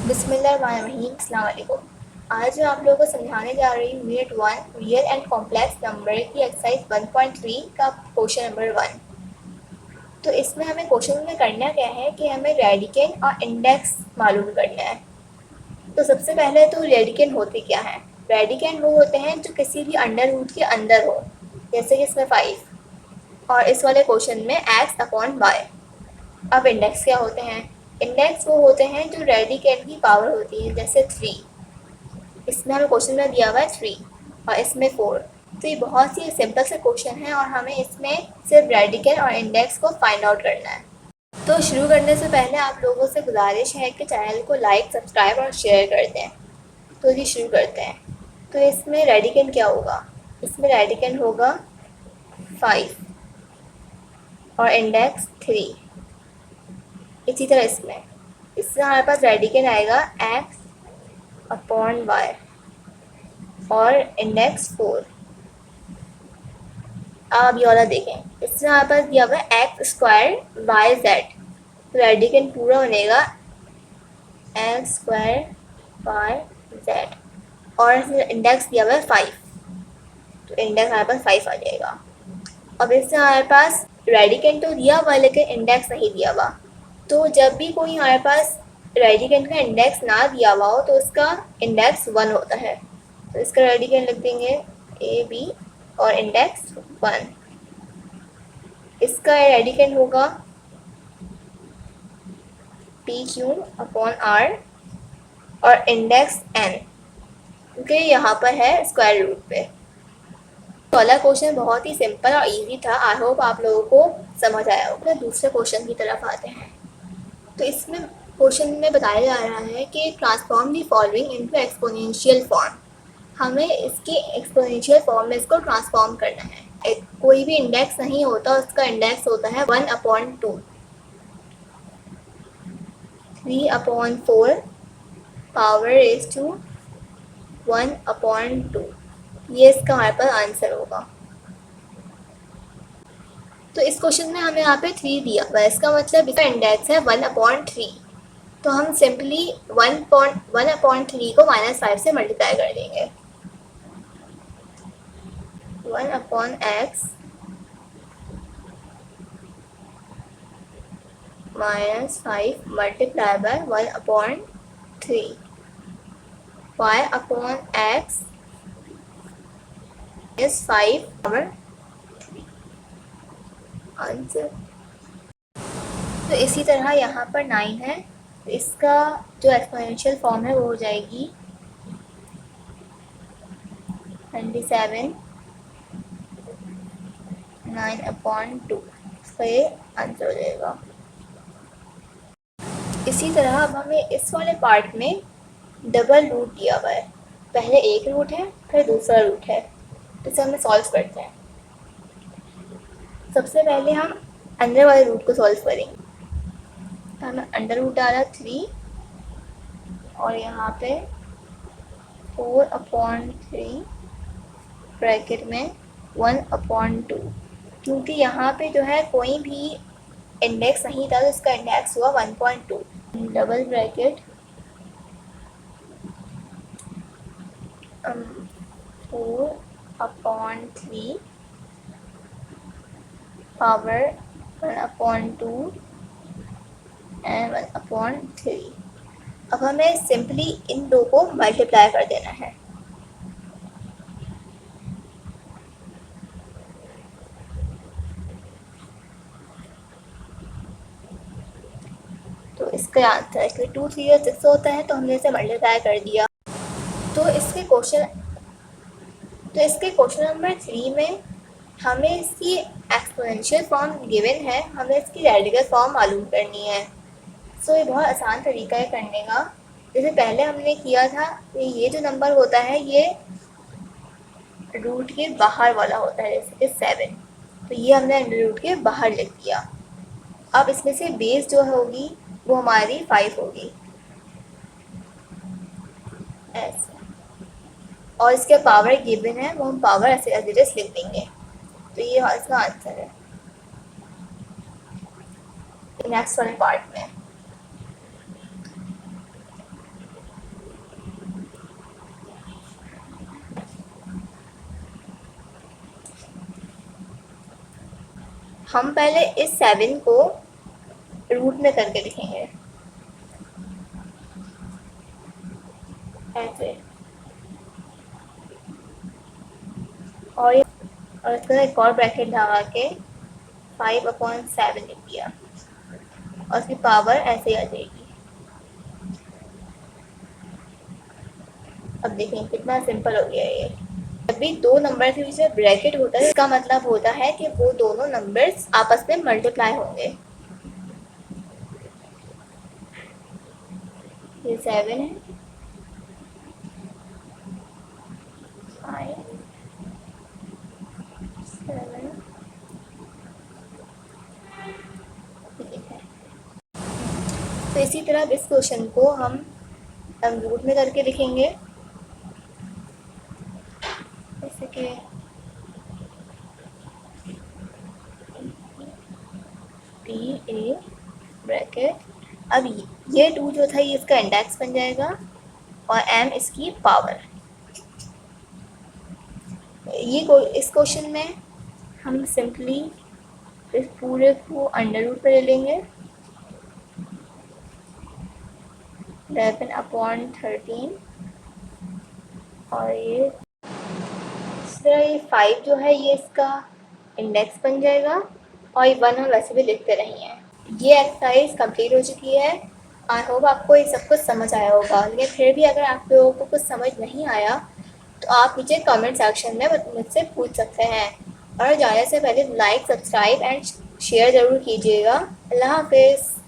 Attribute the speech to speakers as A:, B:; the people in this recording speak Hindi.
A: बिस्मिल्लाहिर्रहमानिर्रहीम, अस्सलाम वालेकुम। आज मैं आप लोगों को समझाने जा रही हूँ unit 1 real and complex number की एक्सरसाइज 1.3 का क्वेश्चन नंबर 1। तो इसमें हमें क्वेश्चन में करना क्या है कि हमें रेडिकन और इंडेक्स मालूम करना है। तो सबसे पहले तो रेडिकन होते क्या हैं? रेडिकन वो होते हैं जो किसी भी अंडर रूट के अंदर हो, जैसे कि इसमें 5 और इस वाले क्वेश्चन में x/y। अब इंडेक्स क्या होते हैं? इंडेक्स वो होते हैं जो रेडिकन की पावर होती है, जैसे 3। इसमें हमें क्वेश्चन में दिया हुआ है 3 और इसमें 4। तो ये बहुत ही सिंपल से क्वेश्चन है और हमें इसमें सिर्फ रेडिकन और इंडेक्स को फाइंड आउट करना है। तो शुरू करने से पहले आप लोगों से गुजारिश है कि चैनल को लाइक, सब्सक्राइब और शेयर कर दें। तो ये शुरू करते हैं। तो इसमें रेडिकन क्या होगा? इसमें रेडिकन होगा 5 और इंडेक्स 3। इसी तरह इससे हमारे पास रेडिकन आएगा x/y और इंडेक्स 4। अब ये वाला देखें, इसमें हमारे पास दिया हुआ है x² y z। तो रेडिकन पूरा बनेगा x² y z और इसमें इंडेक्स दिया हुआ है 5। तो इंडेक्स हमारे पास 5 आ जाएगा। अब इससे हमारे पास रेडिकन तो दिया हुआ लेकिन इंडेक्स नहीं दिया हुआ। तो जब भी कोई हमारे पास रेडिकन का इंडेक्स ना दिया हुआ हो तो उसका इंडेक्स 1 होता है। तो इसका रेडिकन लिख देंगे AB और इंडेक्स 1। इसका रेडिकन होगा PQ/R और इंडेक्स n, क्योंकि यहाँ पर है स्क्वायर रूट पे। पहला क्वेश्चन बहुत ही सिंपल और इजी था। आई होप आप लोगों को समझ आया होगा। दूसरे क्वेश्चन की तरफ आते हैं। तो इसमें क्वेश्चन में बताया जा रहा है कि transform the following into exponential form. हमें इसके एक्सपोनेंशियल फॉर्म में इसको ट्रांसफॉर्म करना है। कोई भी इंडेक्स नहीं होता, उसका इंडेक्स होता है 1/2। 3/4 पावर रेज़ टू 1/2। ये इसका हमारे पास आंसर होगा। तो इस क्वेश्चन में हमें यहाँ पे 3 दिया हुआ है, इसका मतलब इसका इंडेक्स है 1/3। तो हम सिंपली 1/3 को -5 से मल्टीप्लाई कर देंगे। 1/x -5 multiply by 1/3 y/x is 5 answer. तो इसी तरह यहाँ पर 9 है, तो इसका जो एक्सपोनेंशियल फॉर्म है वो हो जाएगी 27 9/2। इसका ये आंसर हो जाएगा। इसी तरह अब हमें इस वाले पार्ट में डबल रूट दिया हुआ है। पहले एक रूट है, फिर दूसरा रूट है। तो इसे हमें सॉल्व करते हैं। सबसे पहले हम अंदर वाले रूट को सॉल्व करेंगे। तो हमें अंडर रूट डाला 3 और यहाँ पे 4/3 ब्रैकेट में 1/2। क्योंकि यहाँ पे जो है कोई भी इंडेक्स नहीं था तो इसका इंडेक्स हुआ 1/2। Double bracket 4/3 power 1/2 and 1/3। अब हमें सिंपली इन दो को मल्टीप्लाई कर देना है। तो इसका आंसर है कि 2 3 और 6 होता है, तो हमने इसे मल्टीप्लाई कर दिया। तो इसके क्वेश्चन नंबर 3 में हमें इसकी एक्सपोनेंशियल फॉर्म गिवन है, हमें इसकी रेडिकल फॉर्म मालूम करनी है। सो ये बहुत आसान तरीका है करने का। जैसे पहले हमने किया था, ये जो नंबर होता है ये रूट के बाहर वाला होता है, जैसे कि 7। तो ये हमने रूट के बाहर लिख दिया। अब इसमें से बेस जो होगी वो हमारी 5 होगी, ऐसे। और इसके पावर गिवन है, वो हम पावर ऐसे एज लिख देंगे। तो ये इसका आंसर है नेक्स्ट वाले पार्ट में। हम पहले इस 7 को रूट में करके लिखेंगे ऐसे, और इसके बाद एक और ब्रैकेट लगा के 5/7 लिख दिया और उसकी पावर ऐसे ही आ जाएगी। अब देखें कितना सिंपल हो गया ये। जब भी दो नंबर के बीच में ब्रैकेट होता है इसका मतलब होता है कि वो दोनों नंबर्स आपस में मल्टीप्लाई होंगे। ये 7 है, 5 7 है। तो इसी तरह इस क्वेश्चन को हम रूट में करके लिखेंगे जैसे कि TA ब्रैकेट। अब ये 2 जो था ये इसका इंडेक्स बन जाएगा और M इसकी पावर। इस क्वेश्चन में हम सिंपली इस पूरे को अंडर रूट पर ले लेंगे 11/13 और ये 5 जो है ये इसका इंडेक्स बन जाएगा और ये 1 हम वैसे भी लिखते नहीं हैं। ये एक्सरसाइज कंप्लीट हो चुकी है। आई होप आपको ये सब कुछ समझ आया होगा, लेकिन फिर भी अगर आप लोगों को कुछ समझ नहीं आया तो आप नीचे कमेंट सेक्शन में मुझसे पूछ सकते हैं। और जाने से पहले लाइक, सब्सक्राइब एंड शेयर ज़रूर कीजिएगा। अल्लाह हाफिज़।